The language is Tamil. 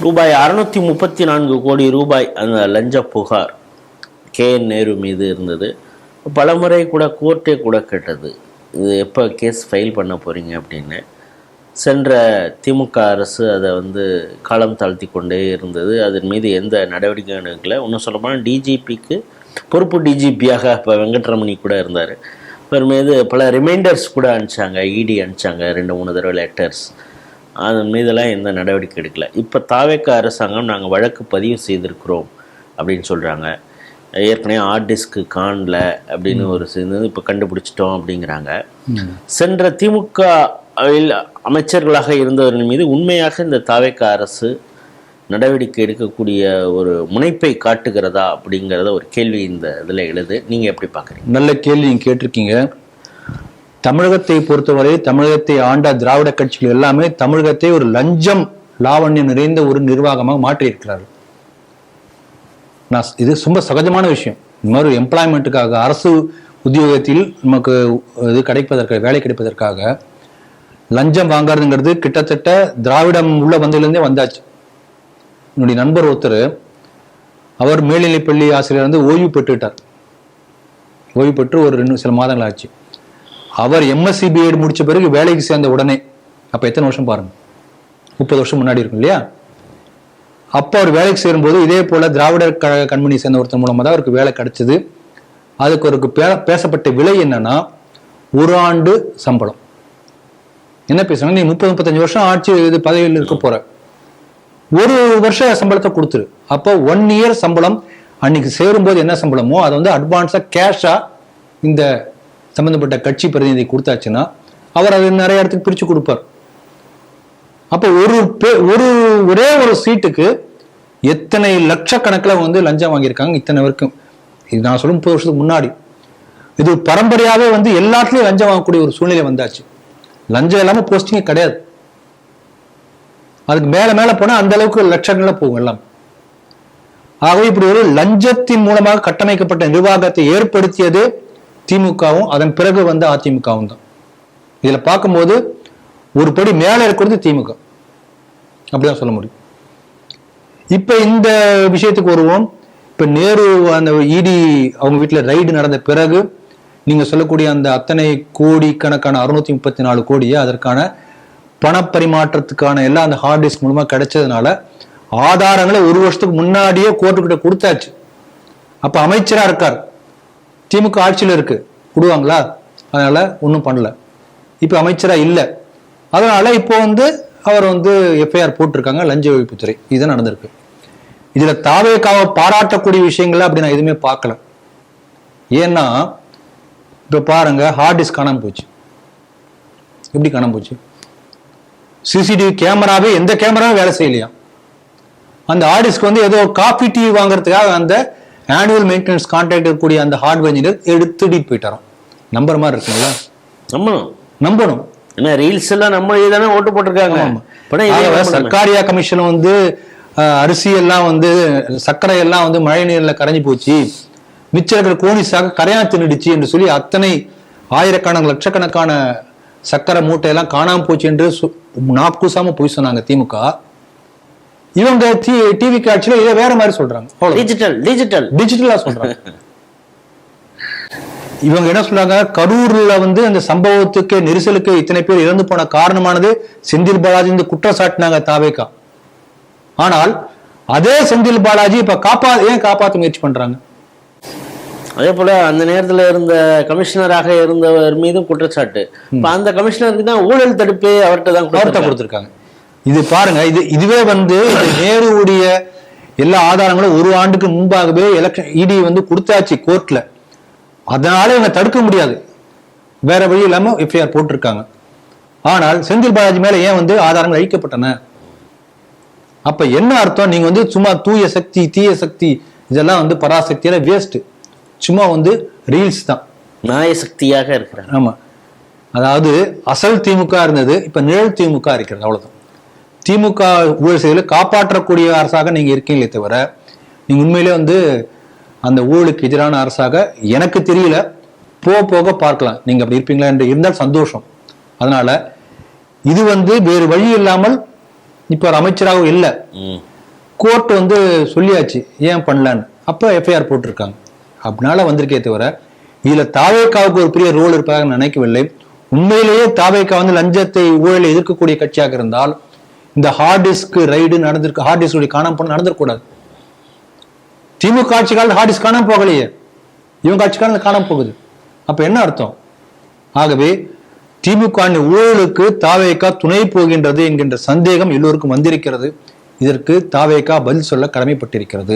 ரூபாய் 634 கோடி ரூபாய் அந்த லஞ்ச புகார் KN நேரு மீது இருந்தது. பலமுறை கூட கோர்ட்டே கூட கேட்டது, இது எப்போ கேஸ் ஃபைல் பண்ண போகிறீங்க அப்படின்னு. சென்ற திமுக அரசு அதை காலம் தாழ்த்தி கொண்டே இருந்தது. அதன் மீது எந்த நடவடிக்கை எடுக்கல. இன்னும் சொல்லப்போனால் டிஜிபிக்கு பொறுப்பு டிஜிபியாக இப்போ வெங்கட்ரமணி கூட இருந்தார். அவர் மீது பல ரிமைண்டர்ஸ் கூட அனுப்பிச்சாங்க, இடி அனுப்பிச்சாங்க 2-3 தடவை லெட்டர்ஸ். அதன் மீதெல்லாம் எந்த நடவடிக்கை எடுக்கல. இப்போ தாவேக அரசாங்கம் நாங்கள் வழக்கு பதிவு செய்திருக்கிறோம் அப்படின்னு சொல்கிறாங்க. ஏற்கனவே ஹார்ட் டிஸ்க்கு காணல அப்படின்னு ஒரு இப்போ கண்டுபிடிச்சிட்டோம் அப்படிங்கிறாங்க. சென்ற திமுக அமைச்சர்களாக இருந்தவர்கள் மீது உண்மையாக இந்த தாவேக அரசு நடவடிக்கை எடுக்கக்கூடிய ஒரு முனைப்பை காட்டுகிறதா அப்படிங்கிறத ஒரு கேள்வி இந்த இதில் எழுது. நீங்கள் எப்படி பார்க்குறீங்க? நல்ல கேள்வி நீங்கள் கேட்டிருக்கீங்க. தமிழகத்தை பொறுத்தவரை தமிழகத்தை ஆண்ட திராவிட கட்சிகள் எல்லாமே தமிழகத்தை ஒரு லஞ்சம் லாவண்யம் நிறைந்த ஒரு நிர்வாகமாக மாற்றியிருக்கிறார்கள். இது ரொம்ப சகஜமான விஷயம். இந்த மாதிரி எம்ப்ளாய்மெண்ட்டுக்காக அரசு உத்தியோகத்தில் நமக்கு இது கிடைப்பதற்காக, வேலை கிடைப்பதற்காக லஞ்சம் வாங்கிறதுங்கிறது கிட்டத்தட்ட திராவிடம் உள்ள வந்ததுலேருந்தே வந்தாச்சு. என்னுடைய நண்பர் ஒருத்தர், அவர் மேல்நிலைப்பள்ளி ஆசிரியர் ஓய்வு பெற்றுட்டார். ஓய்வு பெற்று ஒரு சில மாதங்கள் ஆச்சு. அவர் MSc BEd முடிச்ச பிறகு வேலைக்கு சேர்ந்த உடனே, அப்போ எத்தனை வருஷம் பாருங்க, 30 வருஷம் முன்னாடி இருக்கும் இல்லையா? அப்போ அவர் வேலைக்கு சேரும்போது இதே போல திராவிடர் கழக கண்மணி சேர்ந்த ஒருத்தர் மூலமாக தான் அவருக்கு வேலை கிடைச்சது. அதுக்கு ஒரு பேசப்பட்ட விலை என்னன்னா, 1 ஆண்டு சம்பளம். என்ன பேசுறாங்க, நீ 30-35 வருஷம் ஆட்சி இது பதவியில் இருக்க போற, 1 வருஷ சம்பளத்தை கொடுத்துரு. அப்போ 1 இயர் சம்பளம் அன்னைக்கு சேரும்போது என்ன சம்பளமோ அதை அட்வான்ஸா கேஷா இந்த சம்பந்தப்பட்ட கட்சி பிரதிநிதி கொடுத்தாச்சுன்னா அவர் அது நிறைய இடத்துக்கு பிரிச்சு கொடுப்பார். அப்போ ஒரே ஒரு சீட்டுக்கு எத்தனை லட்சக்கணக்கில் லஞ்சம் வாங்கியிருக்காங்க இத்தனை வரைக்கும். இது நான் சொல்லும் 30 வருஷத்துக்கு முன்னாடி. இது பரம்பரையாவே எல்லாத்துலயும் லஞ்சம் வாங்கக்கூடிய ஒரு சூழ்நிலை வந்தாச்சு. லஞ்சம் இல்லாம போஸ்டிங்கே கிடையாது. அதுக்கு மேல போனா அந்த அளவுக்கு லட்சங்கள்ல போகும் எல்லாம். ஆகவே இப்படி ஒரு லஞ்சத்தின் மூலமாக கட்டமைக்கப்பட்ட நிர்வாகத்தை ஏற்படுத்தியது திமுகவும் அதன் பிறகு அதிமுகவும் தான். இதுல பார்க்கும்போது ஒரு படி மேல இருக்கிறது திமுக, அப்படிதான் சொல்ல முடியும். இப்ப இந்த விஷயத்துக்கு வருவோம். இப்ப நேரு அந்த இடி அவங்க வீட்டுல ரைடு நடந்த பிறகு நீங்க சொல்லக்கூடிய அந்த அத்தனை கோடி கணக்கான 634 கோடியை அதற்கான பணப்பரிமாற்றத்துக்கான எல்லாம் அந்த ஹார்ட் டிஸ்க் மூலமா கிடைச்சதுனால ஆதாரங்களை 1 வருஷத்துக்கு முன்னாடியே கோர்ட்டுக்கிட்ட கொடுத்தாச்சு. அப்ப அமைச்சரா இருக்கார், திமுக ஆட்சியில இருக்கு, விடுவாங்களா? அதனால ஒன்றும் பண்ணல. இப்ப அமைச்சரா இல்லை, அதனால இப்போ அவர் FIR போட்டிருக்காங்க லஞ்ச ஒழிப்புத்துறை. இதுதான் நடந்திருக்கு. இதுல தாவேகாவை பாராட்டக்கூடிய விஷயங்கள அப்படி நான் எதுவுமே பார்க்கல. ஏன்னா இப்ப பாருங்க, ஹார்ட் டிஸ்க் காணாம போச்சு. எப்படி காணாம போச்சு? CCTV கேமராவே, எந்த கேமராவும் வேலை செய்யலையா? அந்த ஹார்ட் டிஸ்க் ஏதோ காபி டீ வாங்குறதுக்காக அந்த ஆனுவல் மெயின்டெனன்ஸ் கான்ட்ராக்ட் இருக்கக்கூடிய அந்த ஹார்ட்வேர் இன்ஜினியர் எடுத்துட்டு போயிட்டாராம். நம்புற மாதிரி இருக்குங்களா? நம்பணும். ஏன்னா ரீல்ஸ் எல்லாம் நம்ம தானே ஓட்டு போட்டிருக்காங்க. சர்க்காரியா கமிஷன் அரிசி எல்லாம் சர்க்கரை எல்லாம் மழை நீர்ல கரைஞ்சி போச்சு, மிச்சம் இருக்கிற கோனிஸாக கரையா தின்னுடுச்சு என்று சொல்லி அத்தனை ஆயிரக்கணக்கான லட்சக்கணக்கான சர்க்கரை மூட்டையெல்லாம் காணாம போச்சு என்று நாக்கூசாம போய் சொன்னாங்க திமுக. இவங்க டிவி காட்சியில இதை வேற மாதிரி சொல்றாங்க, டிஜிட்டலா சொல்றாங்க. இவங்க என்ன சொல்றாங்க, கரூர்ல அந்த சம்பவத்துக்கு நெரிசலுக்கு இத்தனை பேர் இறந்து போன காரணமானது செந்தில் பாலாஜி குற்றம் சாட்டினாங்க தாவேகா. ஆனால் அதே செந்தில் பாலாஜி இப்ப ஏன் காப்பாற்ற முயற்சி பண்றாங்க? அதே போல அந்த நேரத்தில் இருந்த கமிஷனராக இருந்தவர் மீதும் குற்றச்சாட்டு. அந்த கமிஷனருக்கு தான் ஊழல் தடுப்பு அவர்கிட்ட தான் கொடுத்திருக்காங்க. இது பாருங்க, இதுவே நேருடைய எல்லா ஆதாரங்களும் 1 ஆண்டுக்கு முன்பாகவே எலெக்ஷன் இடி கொடுத்தாச்சு கோர்ட்ல. அதனால இவங்க தடுக்க முடியாது, வேற வழி இல்லாம FIR போட்டிருக்காங்க. ஆனால் செந்தில் பாலாஜி மேல ஏன் ஆதாரங்கள் அழிக்கப்பட்டன? அப்ப என்ன அர்த்தம்? நீங்க சும்மா தூய சக்தி தீய சக்தி இதெல்லாம் பராசக்தியில வேஸ்ட், சும்மா ரீல்ஸ் தான், நாய சக்தியாக இருக்கிறாங்க. ஆமா, அதாவது அசல் திமுக இருந்தது, இப்ப நிழல் திமுக இருக்கிறது, அவ்வளவுதான். திமுக ஊழல் செய்தலை காப்பாற்றக்கூடிய அரசாக நீங்க இருக்கீங்களே தவிர நீங்க உண்மையிலே அந்த ஊழலுக்கு எதிரான அரசாக எனக்கு தெரியல. போக பார்க்கலாம் நீங்க அப்படி இருப்பீங்களா என்று இருந்தால் சந்தோஷம். அதனால இது வேறு வழி இல்லாமல் இப்ப ஒரு அமைச்சராக இல்லை, கோர்ட் வந்து சொல்லியாச்சு ஏன் பண்ணலான்னு, அப்ப எஃப்ஐஆர் போட்டிருக்காங்க. அதனால வந்திருக்கே தவிர இதுல தாவேக்காவுக்கு ஒரு பெரிய ரோல் இருப்பதாக நினைக்கவில்லை. உண்மையிலேயே தாவேக்கா வந்து லஞ்சத்தை ஊழலை எதிர்க்கக்கூடிய கட்சியாக இருந்தால் இந்த ஹார்ட் டிஸ்க் ரைடு நடந்திருக்கு, ஹார்ட் டிஸ்க் காணாம போன நடந்திருக்கூடாது. திமுக ஆட்சி காலத்தில் ஹார்ட் டிஸ்க் காணாம போகலையே, இவங்க ஆட்சி காலத்தில் காணாம போகுது. அப்ப என்ன அர்த்தம்? ஆகவே திமுக ஊழலுக்கு தாவேக்கா துணை போகின்றது என்கின்ற சந்தேகம் எல்லோருக்கும் வந்திருக்கிறது. இதற்கு தாவேக்கா பதில் சொல்ல கடமைப்பட்டிருக்கிறது.